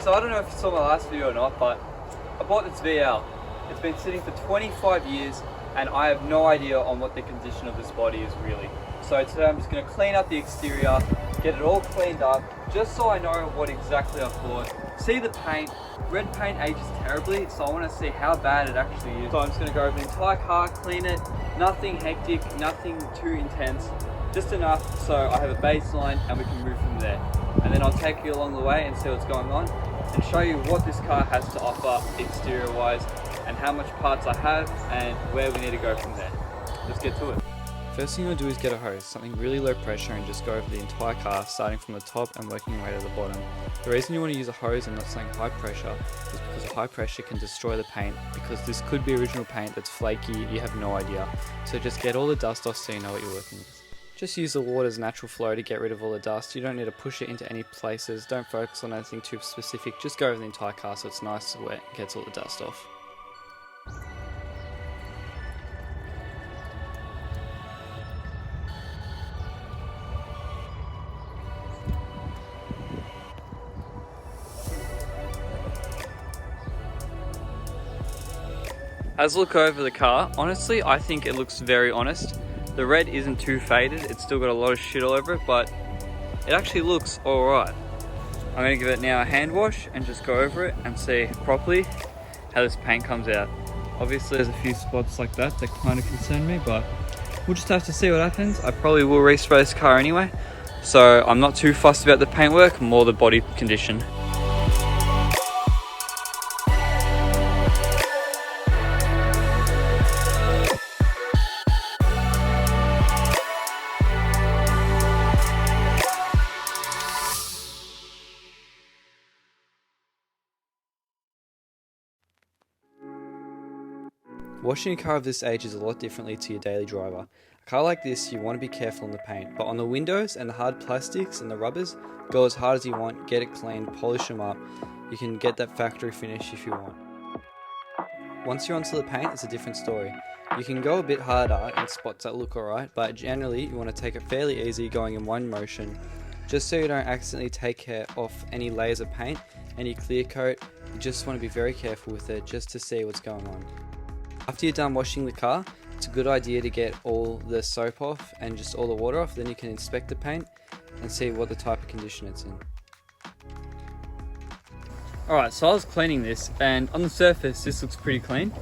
So I don't know if you saw my last video or not, but I bought this VL. It's been sitting for 25 years and I have no idea on what the condition of this body is really. So today I'm just going to clean up the exterior, get it all cleaned up, just so I know what exactly I've bought. See the paint. Red paint ages terribly, so I want to see how bad it actually is. So I'm just going to go over the entire car, clean it, nothing hectic, nothing too intense, just enough so I have a baseline and we can move from there. And then I'll take you along the way and see what's going on and show you what this car has to offer exterior wise and how much parts I have and where we need to go from there. Let's get to it. First thing you'll do is get a hose, something really low pressure, and just go over the entire car starting from the top and working your way to the bottom. The reason you want to use a hose and not something high pressure is because a high pressure can destroy the paint, because this could be original paint that's flaky, you have no idea. So just get all the dust off so you know what you're working with. Just use the water's natural flow to get rid of all the dust. You don't need to push it into any places, don't focus on anything too specific, just go over the entire car so it's nice and wet and gets all the dust off. As I look over the car, honestly, I think it looks very honest. The red isn't too faded, it's still got a lot of shit all over it, but it actually looks alright. I'm going to give it now a hand wash and just go over it and see properly how this paint comes out. Obviously there's a few spots like that kind of concern me, but we'll just have to see what happens. I probably will respray this car anyway, so I'm not too fussed about the paintwork, more the body condition. Washing a car of this age is a lot differently to your daily driver. A car like this, you want to be careful on the paint, but on the windows and the hard plastics and the rubbers, go as hard as you want, get it clean, polish them up. You can get that factory finish if you want. Once you're onto the paint, it's a different story. You can go a bit harder in spots that look alright, but generally you want to take it fairly easy, going in one motion, just so you don't accidentally take care of any layers of paint, any clear coat. You just want to be very careful with it just to see what's going on. After you're done washing the car, it's a good idea to get all the soap off and just all the water off, then you can inspect the paint and see what the type of condition it's in. Alright, so I was cleaning this and on the surface this looks pretty clean,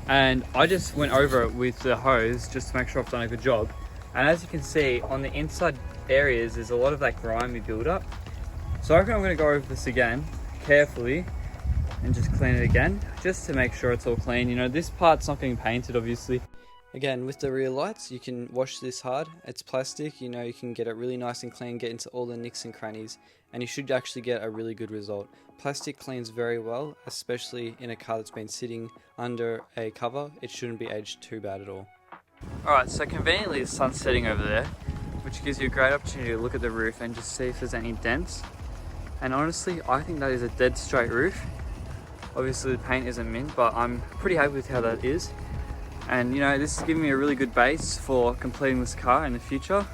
and I just went over it with the hose just to make sure I've done a good job. And as you can see, on the inside areas there's a lot of that grimy build-up. So I reckon I'm going to go over this again carefully and just clean it again, just to make sure it's all clean. You know, this part's not getting painted obviously. Again, with the rear lights, you can wash this hard. It's plastic, you know, you can get it really nice and clean, get into all the nicks and crannies, and you should actually get a really good result. Plastic cleans very well, especially in a car that's been sitting under a cover. It shouldn't be aged too bad at all. Alright, so conveniently the sun's setting over there, which gives you a great opportunity to look at the roof and just see if there's any dents. And honestly, I think that is a dead straight roof. Obviously the paint isn't mint, but I'm pretty happy with how that is. And you know, this is giving me a really good base for completing this car in the future.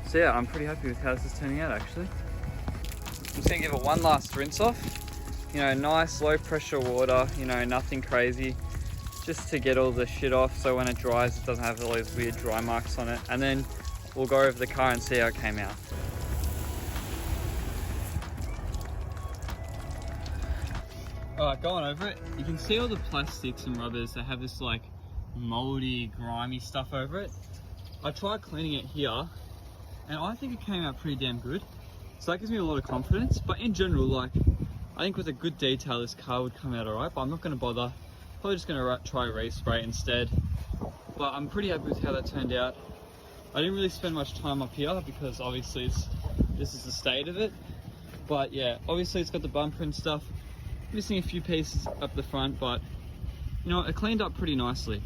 So yeah, I'm pretty happy with how this is turning out actually. I'm just gonna give it one last rinse off. You know, nice low pressure water, you know, nothing crazy. Just to get all the shit off so when it dries it doesn't have all those weird dry marks on it. And then we'll go over the car and see how it came out. Alright, going over it, you can see all the plastics and rubbers that have this like moldy, grimy stuff over it. I tried cleaning it here and I think it came out pretty damn good. So that gives me a lot of confidence, but in general, like, I think with a good detail this car would come out alright, but I'm not going to bother. Probably just going to try respray instead. But I'm pretty happy with how that turned out. I didn't really spend much time up here because obviously this is the state of it. But yeah, obviously it's got the bumper and stuff. Missing a few pieces up the front, but you know, it cleaned up pretty nicely.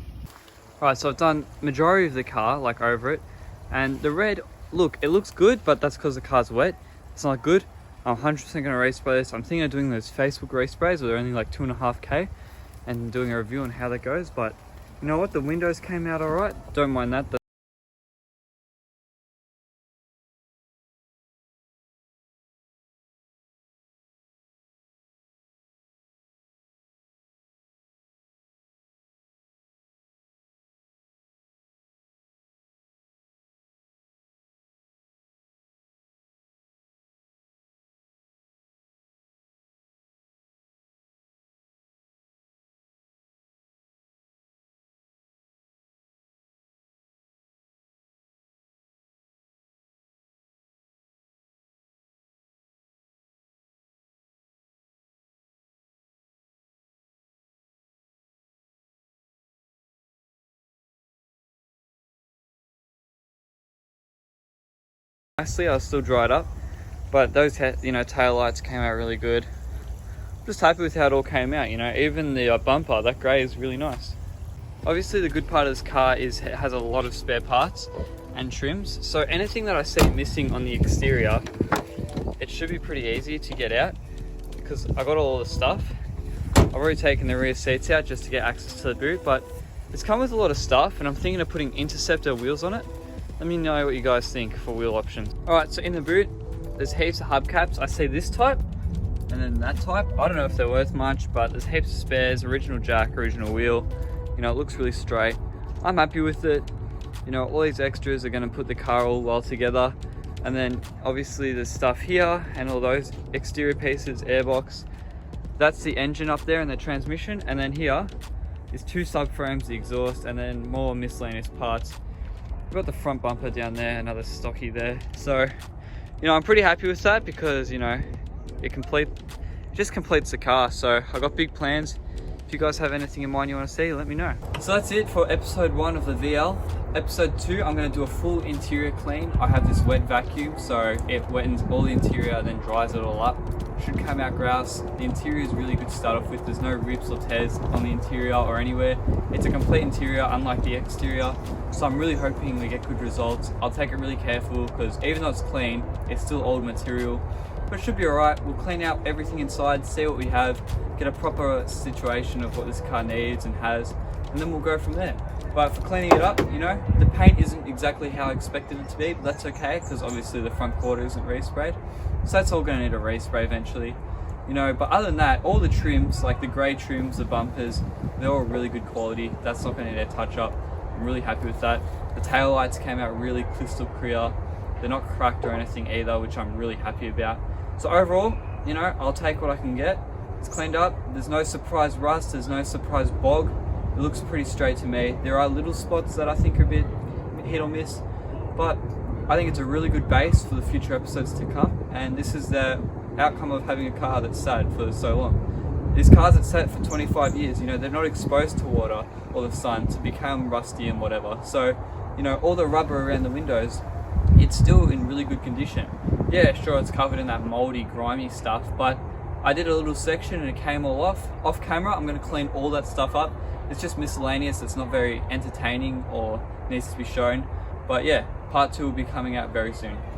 Alright, so I've done majority of the car, like over it, and the red, look, it looks good, but that's because the car's wet. It's not good. I'm 100% going to respray this. I'm thinking of doing those Facebook resprays where they're only like 2.5k and doing a review on how that goes, but you know what, the windows came out alright, don't mind that. nicely. I was still dried up, but those tail lights came out really good. Just happy with how it all came out. Even the bumper, that grey is really nice. Obviously the good part of this car is it has a lot of spare parts and trims, so anything that I see missing on the exterior, it should be pretty easy to get out because I got all the stuff. I've already taken the rear seats out just to get access to the boot, but it's come with a lot of stuff and I'm thinking of putting Interceptor wheels on it. Let me know what you guys think for wheel options. Alright, so in the boot, there's heaps of hubcaps. I see this type and then that type. I don't know if they're worth much, but there's heaps of spares, original jack, original wheel. It looks really straight. I'm happy with it. All these extras are going to put the car all well together. And then obviously there's stuff here and all those exterior pieces, airbox. That's the engine up there and the transmission. And then here is 2 subframes, the exhaust, and then more miscellaneous parts. We've got the front bumper down there, another stocky there. So, I'm pretty happy with that because, it just completes the car. So I got big plans. If you guys have anything in mind you want to see, let me know. So that's it for episode 1 of the VL. Episode 2, I'm going to do a full interior clean. I have this wet vacuum, so it wettens all the interior, then dries it all up. Should come out grouse. The interior is really good to start off with. There's no rips or tears on the interior or anywhere. It's a complete interior, unlike the exterior. So I'm really hoping we get good results. I'll take it really careful because even though it's clean, it's still old material. But it should be alright. We'll clean out everything inside, see what we have, get a proper situation of what this car needs and has, and then we'll go from there. But for cleaning it up, the paint isn't exactly how I expected it to be, but that's okay because obviously the front quarter isn't resprayed. So that's all going to need a respray eventually. But other than that, all the trims, like the grey trims, the bumpers, they're all really good quality. That's not going to need a touch up. I'm really happy with that. The tail lights came out really crystal clear. They're not cracked or anything either, which I'm really happy about. So overall, I'll take what I can get. It's cleaned up. There's no surprise rust. There's no surprise bog. It looks pretty straight to me. There are little spots that I think are a bit hit or miss, but I think it's a really good base for the future episodes to come. And this is the outcome of having a car that's sat for so long. These cars that sat for 25 years, they're not exposed to water or the sun to become rusty and whatever. So, all the rubber around the windows, it's still in really good condition. Yeah, sure, it's covered in that moldy, grimy stuff, but I did a little section and it came all off. Off camera, I'm going to clean all that stuff up. It's just miscellaneous. It's not very entertaining or needs to be shown. But yeah, part 2 will be coming out very soon.